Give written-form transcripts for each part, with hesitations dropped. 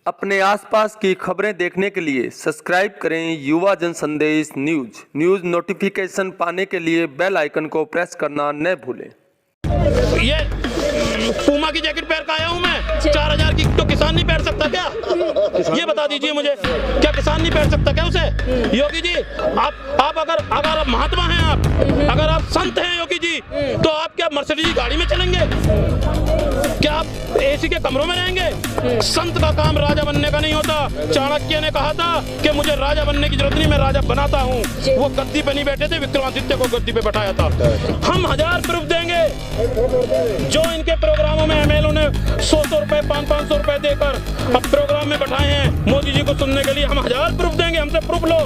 अपने आसपास की खबरें देखने के लिए सब्सक्राइब करें युवा जन संदेश न्यूज नोटिफिकेशन पाने के लिए बेल आइकन को प्रेस करना न भूलें। ये पूमा की जैकेट पहन कर आया हूँ मैं 4000 की, तो किसान नहीं पहन सकता क्या? ये बता दीजिए मुझे, क्या किसान नहीं पहन सकता क्या उसे? योगी जी, आप अगर आप महात्मा हैं, आप अगर आप संत हैं योगी जी, तो आप क्या मर्सिडीज गाड़ी में चलेंगे? क्या आप एसी के कमरों में रहेंगे? संत का काम राजा बनने का नहीं होता। चाणक्य ने कहा था कि मुझे राजा बनने की जरूरत नहीं, मैं राजा बनाता हूँ। वो गद्दी पे नहीं बैठे थे, विक्रमादित्य को गद्दी पे बैठाया था। हम 1000 प्रूफ देंगे जो इनके प्रोग्रामों में एमएलओ ने 100 रुपए 500 रुपए देकर अब प्रोग्राम में बैठाए हैं मोदी जी को सुनने के लिए। हम 1000 प्रूफ देंगे, हमसे प्रूफ लो।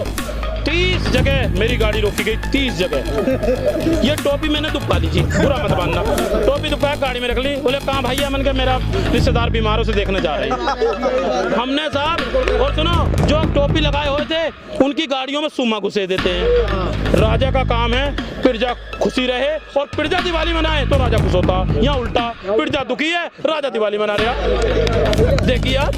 30 जगह मेरी गाड़ी रोकी गई, 30 जगह। ये टोपी मैंने दुबका ली जी, बुरा मत मानना। टोपी दुबका गाड़ी में रख ली। बोले कहाँ भैया? मन के मेरा रिश्तेदार बीमारों से देखने जा रहे हैं। हमने साहब, और सुनो, जो टोपी लगाए हुए थे उनकी गाड़ियों में सुमा घुसे देते हैं। राजा का काम है प्रजा खुशी रहे और प्रजा दिवाली मनाए तो राजा खुश होता। यहाँ उल्टा, प्रजा दुखी है, राजा दिवाली मना रहा। देखिए आप,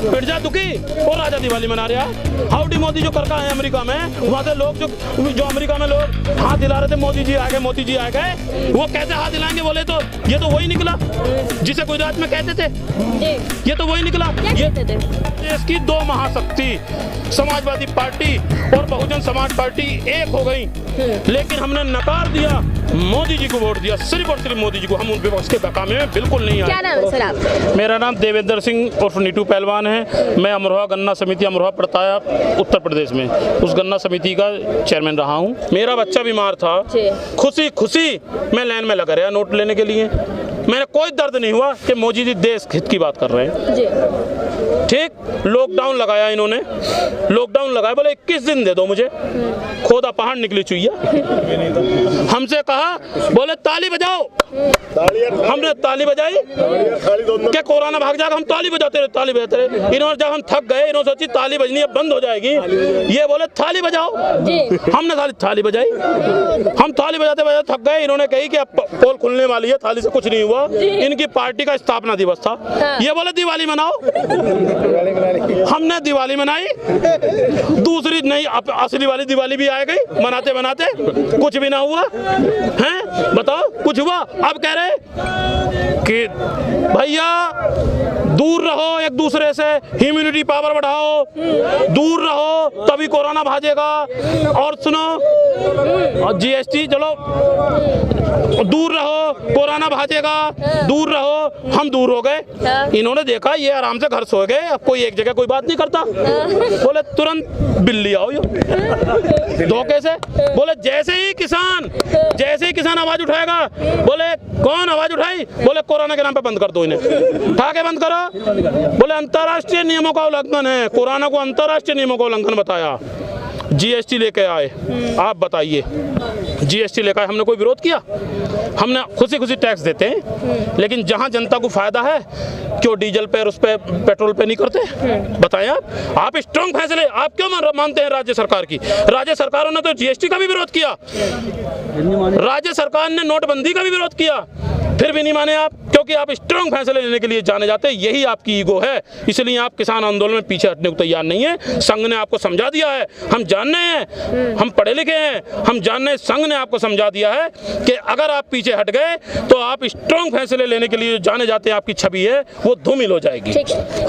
प्रजा दुखी और राजा दिवाली मना रहा। हाउडी मोदी जो करका है अमेरिका में, वहाँ से लोग जो अमेरिका में लोग हाथ हिला रहे थे, मोदी जी आ गए, मोदी जी आ गए। वो कैसे हाथ हिलाएंगे? बोले तो ये तो वही निकला जिसे गुजरात में कहते थे, ये तो वही निकला। ये देश की 2 महाशक्ति समाजवादी पार्टी और बहुजन समाज पार्टी एक हो गई, लेकिन हमने नकार दिया, मोदी जी को वोट दिया, सिर्फ और सिर्फ मोदी जी को। हम उन विपक्ष के बकामे में बिल्कुल नहीं आए। क्या नाम है सर आप? मेरा नाम देवेंद्र सिंह उर्फ नीटू पहलवान है। मैं अमरोहा गन्ना समिति अमरोहा पड़ता उत्तर प्रदेश में, उस गन्ना समिति का चेयरमैन रहा हूँ। मेरा बच्चा बीमार था, खुशी मैं लाइन में लगा रहा नोट लेने के लिए। मैंने कोई दर्द नहीं हुआ कि मोदी जी देश हित की बात कर रहे हैं। ठीक, लॉकडाउन लगाया इन्होंने, लॉकडाउन लगाया, बोले 21 दिन दे दो मुझे। खोदा पहाड़ निकली चुईया। हमसे कहा, बोले ताली बजाओ। हमने ताली बजाई क्या कोरोना भाग जाएगा? हम ताली बजाते रहे। इन्होंने जब हम थक गए, इन्होंने सोची ताली बजनी है, बंद हो जाएगी, ये बोले थाली बजाओ। हमने थाली बजाई। हम थाली बजाते बजाते थक गए। इन्होंने कही कि अब पोल खुलने वाली है, थाली से कुछ नहीं हुआ। इनकी पार्टी का स्थापना दिवस था। ये बोले दिवाली मनाओ। हमने दिवाली मनाई, दूसरी नहीं, असली वाली दिवाली भी आ गई। मनाते मनाते कुछ भी ना हुआ हैं? बताओ, कुछ हुआ? अब कह रहे कि भैया दूर रहो एक दूसरे से, इम्यूनिटी पावर बढ़ाओ, दूर रहो तभी कोरोना भागेगा। और सुनो, जीएसटी, चलो दूर रहो, कोरोना भागेगा, दूर रहो। हम दूर हो गए। इन्होंने देखा ये आराम से घर सो गए, अब कोई एक जगह कोई बात नहीं करता। बोले तुरंत बिल्ली आओ धोखे से। बोले जैसे ही किसान आवाज उठाएगा, बोले कौन आवाज उठाई? बोले कोरोना के नाम पे बंद कर दो, इन्हें उठा के बंद करो। बोले अंतर्राष्ट्रीय नियमों का उल्लंघन है। कोरोना को अंतर्राष्ट्रीय नियमों का उल्लंघन बताया। जीएसटी लेके आए। आप बताइए, जीएसटी लेकर हमने कोई विरोध किया? हमने खुशी टैक्स देते हैं, लेकिन जहां जनता को फायदा है क्यों डीजल पे और उस पे पेट्रोल पे नहीं करते? बताएं आप स्ट्रांग फैसले आप क्यों मानते हैं राज्य सरकार की? राज्य सरकारों ने तो जीएसटी का भी विरोध किया, राज्य सरकार ने नोटबंदी का भी विरोध किया, फिर भी नहीं माने आप, क्योंकि आप स्ट्रांग फैसले लेने के लिए जाने जाते हैं। यही आपकी ईगो है, इसलिए आप किसान आंदोलन में पीछे हटने को तैयार नहीं है। संघ ने आपको समझा दिया है, हम जानने हैं, हम पढ़े लिखे हैं, हम जानने, संघ ने आपको समझा दिया है कि अगर आप पीछे हट गए तो आप स्ट्रांग फैसले लेने के लिए जाने जाते हैं, आपकी छवि है वो धूमिल हो जाएगी।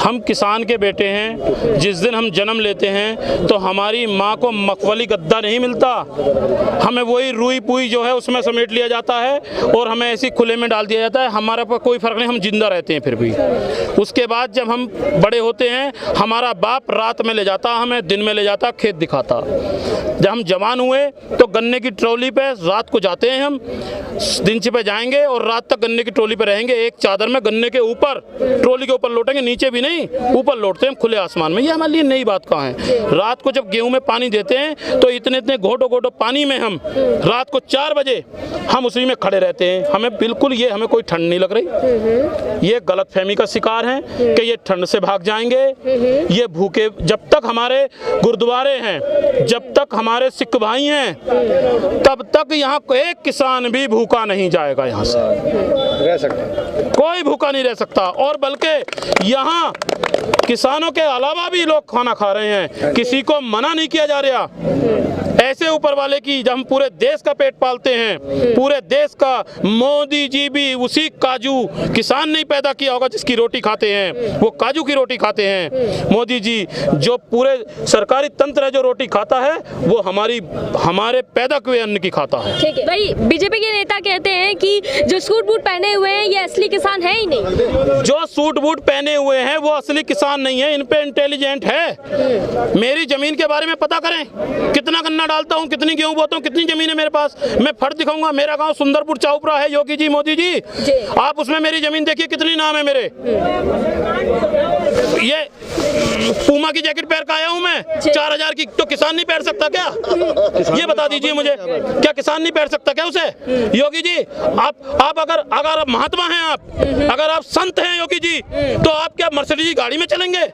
हम किसान के बेटे हैं। जिस दिन हम जन्म लेते हैं तो हमारी माँ को मखमली गद्दा नहीं मिलता, हमें वही रुई पुई जो है उसमें समेट लिया जाता है और हमें ऐसी खुले में डाल दिया जाता है। हमारे पर कोई फर्क नहीं, हम जिंदा रहते हैं फिर भी। उसके बाद जब हम बड़े होते हैं, हमारा बाप रात में ले जाता, हमें दिन में ले जाता, खेत दिखाता। जब हम जवान हुए तो गन्ने की ट्रॉली पे रात को जाते हैं, हम दिन पे जाएंगे और रात तक गन्ने की ट्रॉली पे रहेंगे। एक चादर में गन्ने के ऊपर, ट्रॉली के ऊपर लौटेंगे, नीचे भी नहीं, ऊपर लौटते हैं खुले आसमान में। ये हमारे लिए नई बात कहाँ है? रात को जब गेहूं में पानी देते हैं तो इतने घोटो पानी में हम रात को 4 बजे हम उसी में खड़े रहते हैं। हमें बिल्कुल, ये हमें कोई ठंड नहीं लग रही। ये गलतफहमी का शिकार हैं कि ये ठंड से भाग जाएंगे, ये भूखे। जब तक हमारे गुरुद्वारे हैं, जब तक हमारे सिख भाई हैं, तब तक यहाँ एक किसान भी भूखा नहीं जाएगा। यहाँ से रह सकते, कोई भूखा नहीं रह सकता। और बल्कि यहाँ किसानों के अलावा भी लोग खाना खा रहे हैं, किसी को मना नहीं किया जा रहा। ऐसे ऊपर वाले की, जब हम पूरे देश का पेट पालते हैं, पूरे देश का, मोदी जी भी उसी काजू, किसान नहीं पैदा किया होगा जिसकी रोटी खाते हैं, वो काजू की रोटी खाते हैं। मोदी जी जो पूरे सरकारी तंत्र है जो रोटी खाता है, वो हमारे पैदा हुए अन्न की खाता है। ठीक है भाई, बीजेपी के नेता कहते हैं कि जो सूट बूट पहने हुए हैं ये असली किसान है ही नहीं। जो सूट बूट पहने हुए हैं वो असली किसान नहीं है, इन पे इंटेलिजेंट है। मेरी जमीन के बारे में पता करें, कितना गन्ना डालता हूँ, कितनी गेहूं बोता हूँ, कितनी जमीन है मेरे पास, मैं फर्द दिखाऊंगा। मेरा गांव सुंदरपुर चाउपरा है, योगी जी, मोदी जी, आप उसमें मेरी जमीन देखिए कितनी नाम है मेरे। ये पूमा की जैकेट पहन के आया हूँ मैं, 4000 की, तो किसान नहीं पहन सकता क्या? ये बता दीजिए मुझे, क्या किसान नहीं पहन सकता क्या उसे? योगी जी, आप अगर आप महात्मा हैं, अगर आप संत हैं योगी जी, तो आप क्या मर्सिडीज गाड़ी में चलेंगे?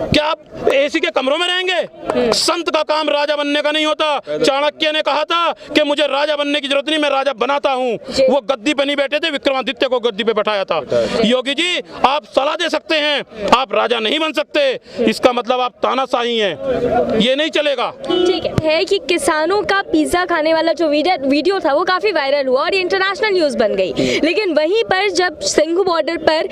क्या आप एसी के कमरों में रहेंगे? संत का काम राजा बनने का नहीं होता। चाणक्य ने कहा था कि मुझे राजा बनने की जरूरत नहीं, मैं राजा बनाता हूँ। वो गद्दी पे नहीं बैठे थे, विक्रमादित्य को गद्दी पे बैठाया था। योगी जी, आप सलाह दे सकते हैं, आप राजा नहीं बन सकते। इसका मतलब आप तानाशाही हैं, ये नहीं चलेगा। ठीक है कि किसानों का पिज्जा खाने वाला जो वीडियो था वो काफी वायरल हुआ और ये इंटरनेशनल न्यूज बन गई। लेकिन वहीं पर जब सिंघू बॉर्डर पर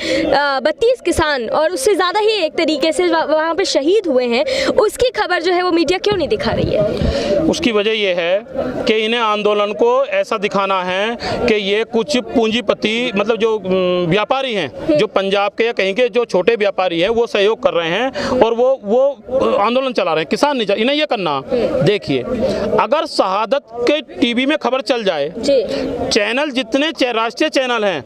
32 किसान और उससे ज्यादा ही एक तरीके से वहाँ पे शहीद हुए हैं, उसकी खबर जो है वो मीडिया क्यों नहीं दिखा रही है? उसकी वजह यह है कि इन्हें आंदोलन को ऐसा दिखाना है कि ये कुछ पूंजीपति, मतलब जो व्यापारी हैं, जो पंजाब के या कहीं के जो छोटे व्यापारी हैं, वो सहयोग कर रहे हैं और वो आंदोलन चला रहे हैं, किसान नहीं इन्हें ये करना। देखिए, अगर शहादत के टीवी में खबर चल जाए, चैनल जितने राष्ट्रीय चैनल हैं,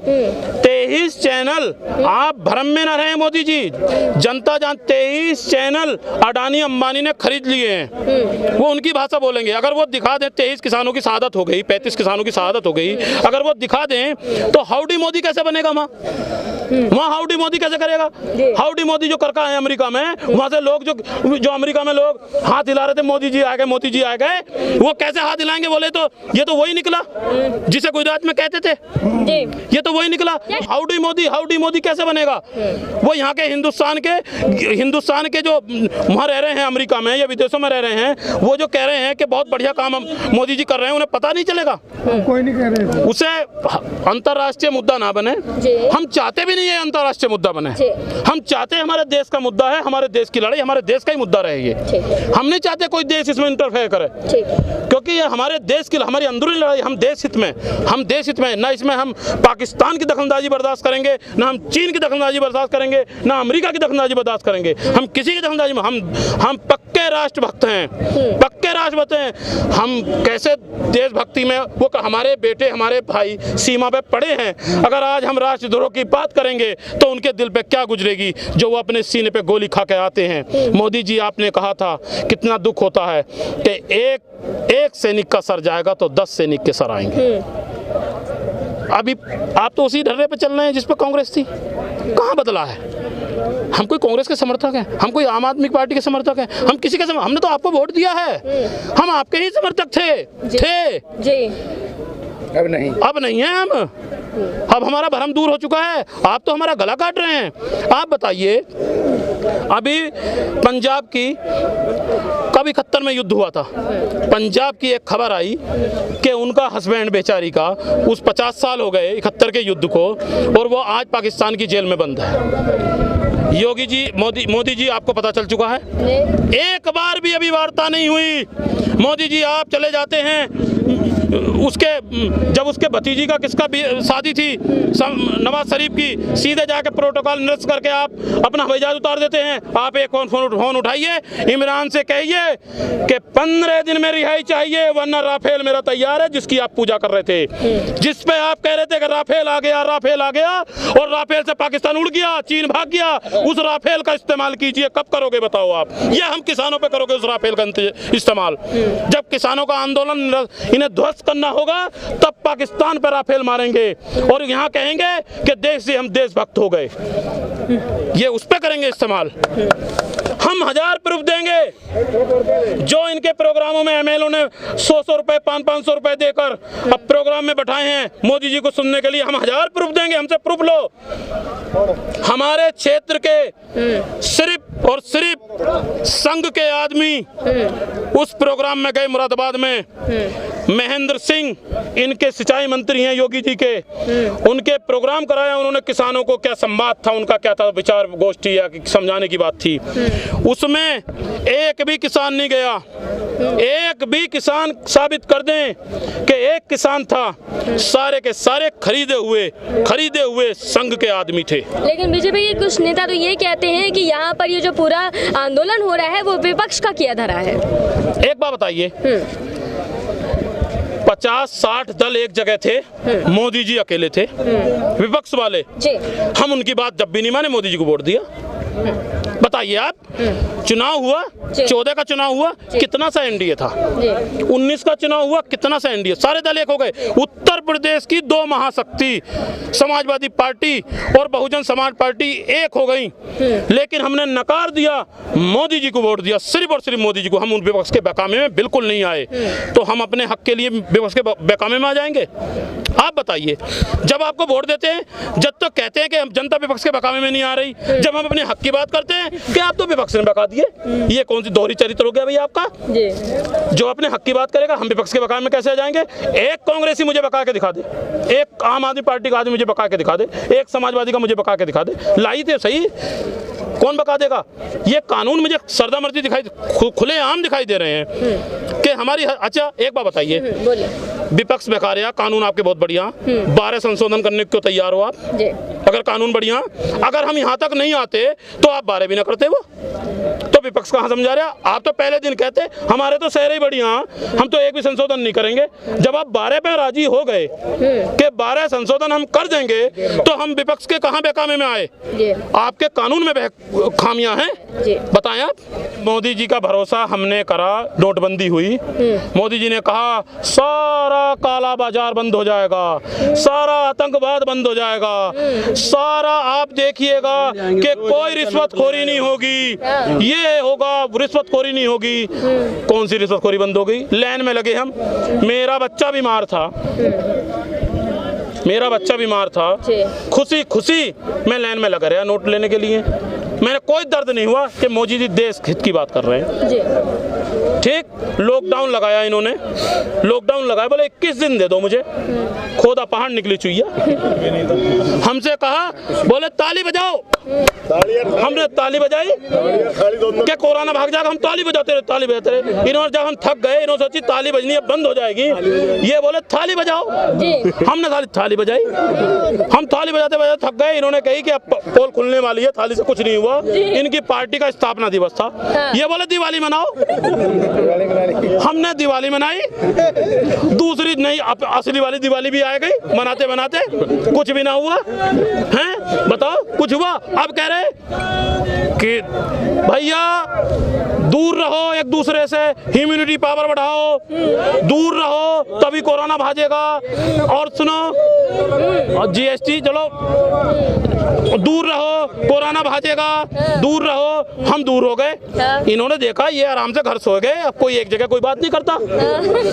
23 चैनल, आप भ्रम में न रहे मोदी जी, जनता 23 चैनल अडानी अंबानी ने खरीद लिए हैं, वो उनकी भाषा बोलेंगे। अगर वो दिखा दें 23 किसानों की शहादत हो गई, 35 किसानों की शहादत हो गई, अगर वो दिखा दें तो हाउडी मोदी कैसे बनेगा? वहाँ हाउडी मोदी कैसे करेगा? हाउडी मोदी जो करका है अमेरिका में, वहाँ से लोग जो अमेरिका में लोग हाथ हिला रहे थे, मोदी जी आ गए, मोदी जी आ गए, वो कैसे हाथ हिलाएंगे? बोले तो ये तो वही निकला जिसे गुजरात में कहते थे, ये तो वही निकला। हाउडी मोदी कैसे बनेगा? वो यहाँ के हिंदुस्तान के जो वहाँ रह रहे हैं अमेरिका में या विदेशों में रह रहे हैं, वो जो कह रहे हैं कि बहुत बढ़िया काम मोदी जी कर रहे हैं, उन्हें पता नहीं चलेगा? कोई नहीं कह रहे। उसे अंतर्राष्ट्रीय मुद्दा ना बने, हम चाहते भी नहीं है अंतर्राष्ट्रीय मुद्दा बने। हम चाहते हैं हमारे देश का मुद्दा है, हमारे देश की लड़ाई हमारे देश का ही मुद्दा रहेगी। हम नहीं चाहते कोई देश इसमें इंटरफेयर करे, क्योंकि ये हमारे देश की, हमारी अंदरूनी लड़ाई, हम देश हित में, ना इसमें हम पाकिस्तान की दखलंदाजी बर्दाश्त करेंगे, ना हम चीन की दखलंदाजी बर्दाश्त करेंगे, ना अमेरिका की दखलंदाजी बर्दाश्त करेंगे। हम किसी की दखलंदाजी में, हम पक्के राष्ट्रभक्त हैं, पक्के राष्ट्रभक्त हैं। हम कैसे देशभक्ति में, वो हमारे बेटे, हमारे भाई सीमा पे पड़े हैं। अगर आज हम राष्ट्रद्रोह की बात करेंगे तो उनके दिल पे क्या गुजरेगी, जो वो अपने सीने पे गोली खा के आते हैं। मोदी जी, आपने कहा था, कितना दुख होता है कि एक सैनिक का सर जाएगा तो 10 सैनिक के सर आएंगे। अभी आप तो उसी ढर्रे पे चल रहे हैं जिस पे कांग्रेस थी। कहाँ बदला है? हम कोई कांग्रेस के समर्थक हैं, हम कोई आम आदमी पार्टी के समर्थक हैं, हम किसी के हमने तो आपको वोट दिया है, हम आपके ही समर्थक थे। अब नहीं है हम, अब हमारा भ्रम दूर हो चुका है। आप तो हमारा गला काट रहे हैं। आप बताइए, अभी पंजाब की कब 71 में युद्ध हुआ था, पंजाब की एक खबर आई कि उनका हस्बैंड बेचारी का, उस 50 साल हो गए 71 के युद्ध को, और वो आज पाकिस्तान की जेल में बंद है। योगी जी, मोदी जी, आपको पता चल चुका है? एक बार भी अभी वार्ता नहीं हुई। मोदी जी, आप चले जाते हैं, जब उसके भतीजी का किसका शादी थी, नवाज शरीफ की, सीधे जाके प्रोटोकॉल निरस्त करके आप अपना हवाई जहाज उतार देते हैं। आप एक फोन उठाइए, इमरान से कहिए कि 15 दिन में रिहाई चाहिए, वरना राफेल मेरा तैयार है, जिसकी आप पूजा कर रहे थे, जिस पे आप कह रहे थे कि राफेल आ गया, और राफेल से पाकिस्तान उड़ गया, चीन भाग गया, उस राफेल का इस्तेमाल कीजिए। कब करोगे बताओ आप? या हम किसानों पे करोगे उस राफेल का इस्तेमाल? जब किसानों का आंदोलन इन्हें ध्वस्त करना होगा तब पाकिस्तान पर राफेल मारेंगे और यहाँ कहेंगे कि देश से हम देशभक्त हो गए। ये उस पे करेंगे इस्तेमाल। हम 1000 प्रूफ देंगे। जो इनके प्रोग्रामों में एमएलओ ने 100 रुपए 500 रुपए देकर अब प्रोग्राम में बैठाए हैं मोदी जी को सुनने के लिए, हम 1000 प्रूफ देंगे। हमसे प्रूफ लो। हमारे क्षेत्र के सिर्फ और सिर्फ संघ के आदमी उस प्रोग्राम में गए मुरादाबाद में। महेंद्र सिंह इनके सिंचाई मंत्री हैं योगी जी के, उनके प्रोग्राम कराया उन्होंने। किसानों को क्या संवाद था, उनका क्या था, विचार गोष्ठी या समझाने की बात थी। उसमें एक भी किसान नहीं गया। एक भी किसान साबित कर दें कि एक किसान था। सारे के सारे खरीदे हुए संघ के आदमी थे। लेकिन बीजेपी के कुछ नेता तो ये कहते हैं कि यहाँ पर ये जो पूरा आंदोलन हो रहा है वो विपक्ष का किया धरा है। एक बात बताइए, 50-60 दल एक जगह थे, मोदी जी अकेले थे विपक्ष वाले जी। हम उनकी बात जब भी नहीं माने, मोदी जी को वोट दिया। बताइए आप, चुनाव हुआ 14 का चुनाव हुआ, कितना सा एनडीए था? 19 का चुनाव हुआ, कितना सा एनडीए? सारे दल एक हो गए। उत्तर प्रदेश की 2 महाशक्ति समाजवादी पार्टी और बहुजन समाज पार्टी एक हो गई, लेकिन हमने नकार दिया, मोदी जी को वोट दिया, सिर्फ और सिर्फ मोदी जी को। हम उन विपक्ष के बेकामे में बिल्कुल नहीं आए। तो हम अपने हक के लिए विपक्ष के बेकामे में आ जाएंगे? आप बताइए। जब आपको वोट देते हैं, जब तक कहते हैं कि हम जनता विपक्ष के बेकामे में नहीं आ रही, जब हम अपने हक की बात करते हैं कि आप तो विपक्ष ने बका दिए। ये कौन सी दोहरी चरित्र हो गया भैया आपका? जो अपने हक की बात करेगा हम विपक्ष के बेकामे में कैसे आ जाएंगे? एक कांग्रेसी मुझे बका के दिखा दे, एक आम आदमी पार्टी का आदमी मुझे बका के दिखा दे, एक समाजवादी का मुझे बका के दिखा दे। लाई थे सही, कौन बका देगा? ये कानून मुझे सरदामर्दी दिखाई, खुले आम दिखाई दे रहे हैं कि हमारी। अच्छा एक बात बताइए, विपक्ष बेकार है, कानून आपके बहुत बढ़िया, 12 संशोधन करने को तैयार हो आप? अगर कानून बढ़िया, अगर हम यहाँ तक नहीं आते तो आप 12 भी ना करते। वो तो विपक्ष कहाँ समझा रहे? आप तो पहले दिन कहते हमारे तो शहर ही बढ़िया, हम तो एक भी संशोधन नहीं करेंगे। जब आप 12 पे राजी हो गए कि 12 संशोधन हम कर देंगे, तो हम विपक्ष के कहाँ बेकामे में आए? आपके कानून में खामियां हैं, बताएं आप। मोदी जी का भरोसा हमने करा, नोटबंदी हुई, मोदी जी ने कहा सारा काला बाजार बंद हो जाएगा, सारा आतंकवाद बंद हो जाएगा, सारा आप देखिएगा कि कोई रिश्वतखोरी नहीं होगी, ये होगा, रिश्वतखोरी नहीं होगी। कौन सी रिश्वतखोरी बंद हो गई? लाइन में लगे हम। मेरा बच्चा बीमार था, खुशी खुशी मैं लाइन में लगा रहा नोट लेने के लिए। मैंने कोई दर्द नहीं हुआ कि मोदी जी देश हित की बात कर रहे हैं। ठीक, लॉकडाउन लगाया इन्होंने, लॉकडाउन लगाया, बोले 21 दिन दे दो मुझे, खोदा पहाड़ निकली चुईया। हमसे कहा, बोले ताली बजाओ, हमने ताली बजाई क्या कोरोना भाग जाएगा? हम ताली बजाते रहे। इन्होंने जब हम थक गए, इन्होंने सोची ताली बजनी अब बंद हो जाएगी, ये बोले थाली बजाओ, हमने थाली बजाई। हम थाली बजाते बजाते थक गए। इन्होंने कही कि अब पोल खुलने वाली है, थाली से कुछ नहीं हुआ। इनकी पार्टी का स्थापना दिवस था, ये बोले दिवाली मनाओ। हमने दिवाली मनाई, दूसरी नहीं, असली वाली दिवाली भी आ गई। मनाते मनाते कुछ भी ना हुआ हैं, बताओ कुछ हुआ? अब कह रहे कि भैया दूर रहो एक दूसरे से, इम्यूनिटी पावर बढ़ाओ, दूर रहो तभी कोरोना भागेगा। और सुनो, जीएसटी चलो, दूर रहो कोरोना भागेगा, दूर रहो। हम दूर हो गए। इन्होंने देखा ये आराम से घर सो गए, अब कोई एक जगह कोई बात नहीं करता।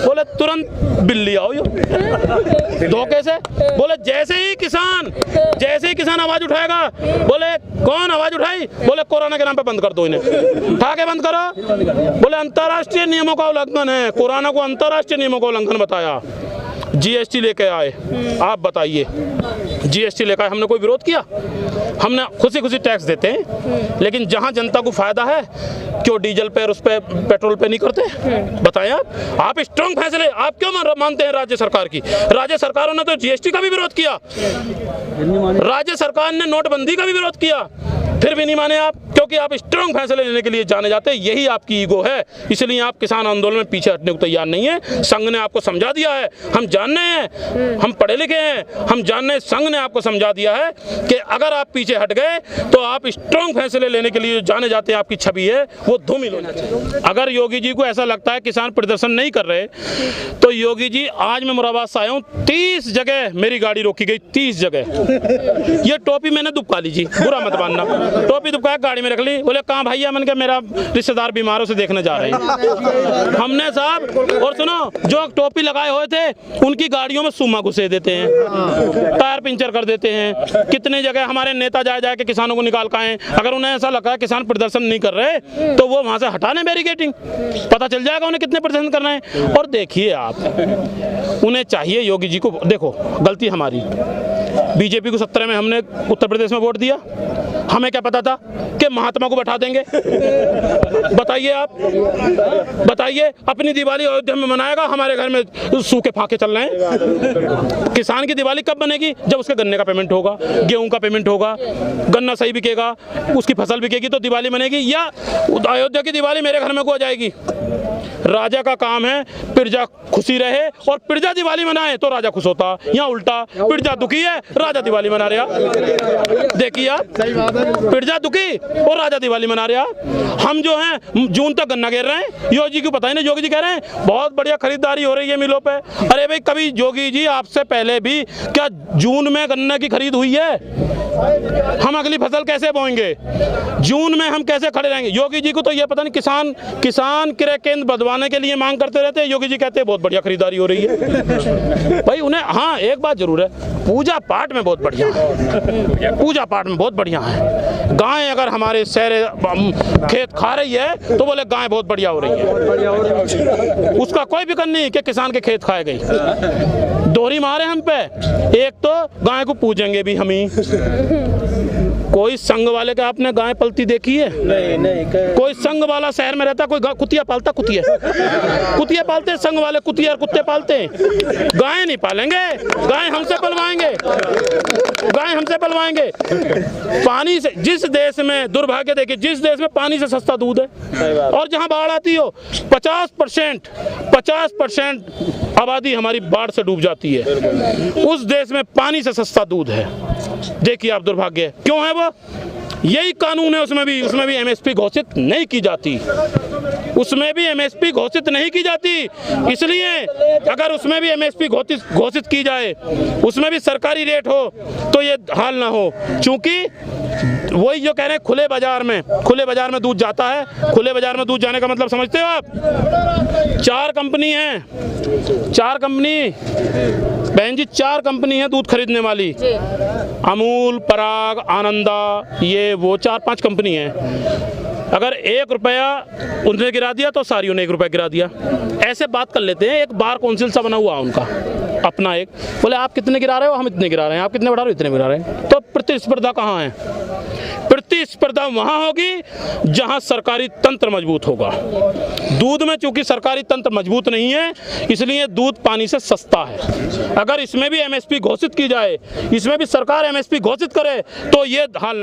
बोले तुरंत बिल्ली आओ, धोखे से। बोले जैसे ही किसान आवाज उठाएगा, बोले कौन आवाज उठाई? बोले कोरोना के नाम पे बंद कर दो, इन्हें उठा के बंद करो। बोले अंतर्राष्ट्रीय नियमों का उल्लंघन है, कोरोना को अंतर्राष्ट्रीय नियमों का उल्लंघन बताया। जीएसटी लेके आए, आप बताइए, जीएसटी लेकर हमने कोई विरोध किया? हमने खुशी खुशी टैक्स देते हैं, लेकिन जहां जनता को फायदा है क्यों डीजल पे और उस पे पेट्रोल पे नहीं करते? बताएं आप स्ट्रांग फैसले आप क्यों मानते हैं राज्य सरकार की? राज्य सरकारों ने तो जीएसटी का भी विरोध किया, राज्य सरकार ने नोटबंदी का भी विरोध किया, फिर भी नहीं माने आप, क्योंकि आप स्ट्रांग फैसले लेने के लिए जाने जाते हैं। यही आपकी ईगो है, इसलिए आप किसान आंदोलन में पीछे हटने को तैयार नहीं है। संघ ने आपको समझा दिया है, हम जान रहे हैं, हम पढ़े लिखे हैं, हम जान रहे हैं, संघ उन्होंने आपको समझा दिया है कि अगर आप पीछे हट गए तो आप स्ट्रॉन्ग फैसले लेने के लिए जाने जाते हैं आपकी छवि है वो धूमिल होना चाहिए। अगर योगी जी को ऐसा लगता है किसान प्रदर्शन नहीं कर रहे तो योगी जी, आज मैं मुरादाबाद से आया हूँ, 30 जगह मेरी गाड़ी रोकी गई, 30 जगह। ये टोपी मैंने दुबका ली जी, बुरा मत मानना, टोपी दुबका गाड़ी में रख ली। बोले कहाँ भैया? मैंने कहा मेरा रिश्तेदार बीमारों से देखने जा रहे हैं। हमने साहब, और सुनो, जो टोपी लगाए हुए थे उनकी गाड़ियों में सुमा घुसे देते हैं, टायर पंचर कर देते हैं। कितने जगह हमारे नेता जा के किसानों को निकाल के आए। अगर उन्हें ऐसा लगा है किसान प्रदर्शन नहीं कर रहे तो वो वहां से हटाने बैरिकेडिंग, पता चल जाएगा उन्हें कितने प्रदर्शन करना है। और देखिए आप, उन्हें चाहिए योगी जी को, देखो गलती हमारी, बीजेपी को 17 में हमने उत्तर प्रदेश में वोट दिया, हमें क्या पता था कि महात्मा को बैठा देंगे? बताइए आप, बताइए। अपनी दिवाली अयोध्या में मनाएगा, हमारे घर में सूखे फाके चल रहे हैं। किसान की दिवाली कब बनेगी? जब उसके गन्ने का पेमेंट होगा, गेहूं का पेमेंट होगा, गन्ना सही बिकेगा, उसकी फसल बिकेगी तो दिवाली बनेगी। या अयोध्या की दिवाली मेरे घर में को आ जाएगी? राजा का काम है प्रजा खुशी रहे और प्रजा दिवाली मनाए तो राजा खुश होता। यहाँ उल्टा, प्रजा दुखी है, राजा दिवाली मना रहा। देखिए आप, प्रजा दुखी और राजा दिवाली मना रहा। हम जो हैं जून तक गन्ना गिर रहे हैं, योगी को पता ही नहीं। योगी जी कह रहे हैं बहुत बढ़िया खरीदारी हो रही है मिलों पे। अरे भाई, कभी योगी जी आपसे पहले भी क्या जून में गन्ना की खरीद हुई है? हम अगली फसल कैसे बोएंगे? जून में हम कैसे खड़े रहेंगे? योगी जी को तो ये पता नहीं। किसान क्रय केंद्र बदवाने के लिए मांग करते रहते हैं, योगी जी कहते हैं बहुत बढ़िया खरीदारी हो रही है। भाई उन्हें, हाँ एक बात जरूर है, पूजा पाठ में बहुत बढ़िया है, पूजा पाठ में बहुत बढ़िया है। गाय अगर हमारे शहर खेत खा रही है तो बोले गाय बहुत बढ़िया हो रही है, उसका कोई फिक्र नहीं कि किसान के खेत खाए गई। दोहरी मारे हम पे, एक तो गाय को पूजेंगे भी हम ही। कोई संघ वाले का आपने गाय पलती देखी है? नहीं। कोई संघ वाला शहर में रहता, कोई कुतिया पालता? कुतिया पालते हैं संघ वाले, कुतिया और कुत्ते पालते हैं। गाय नहीं पालेंगे, गाय हमसे पलवाएंगे, गाय हमसे पलवाएंगे। पानी से, जिस देश में दुर्भाग्य देखिए, जिस देश में पानी से सस्ता दूध है और जहां बाढ़ आती हो 50% आबादी हमारी बाढ़ से डूब जाती है, उस देश में पानी से सस्ता दूध है। देखिए आप, दुर्भाग्य क्यों है? वो यही कानून है, उसमें भी एमएसपी घोषित नहीं की जाती, उसमें भी एमएसपी घोषित नहीं की जाती। इसलिए अगर उसमें भी एमएसपी घोषित की जाए, उसमें भी सरकारी रेट हो तो ये हाल ना हो। क्योंकि वही जो कह रहे हैं, खुले बाजार में दूध जाता है। खुले बाजार में दूध जाने का मतलब समझते हो आप? 4 कंपनी हैं, 4 कंपनी, बहन जी 4 कंपनी है दूध खरीदने वाली, अमूल, पराग, आनंदा, ये वो 4-5 कंपनी है। अगर 1 रुपया उनने गिरा दिया तो सारियों ने 1 रुपया गिरा दिया। ऐसे बात कर लेते हैं। एक बार काउंसिल सा बना हुआ उनका अपना, एक बोले आप कितने गिरा रहे हो, हम इतने गिरा रहे हैं, आप कितने बढ़ा रहे हो, इतने गिरा रहे हैं। तो प्रतिस्पर्धा कहाँ है? प्रतिस्पर्धा वहां होगी जहां सरकारी तंत्र मजबूत होगा। दूध में चूंकि सरकारी तंत्र मजबूत नहीं है, इसलिए दूध पानी से सस्ता है। अगर इसमें भी एमएसपी घोषित की जाए, इसमें भी सरकार एमएसपी घोषित करे तो ये हाल ना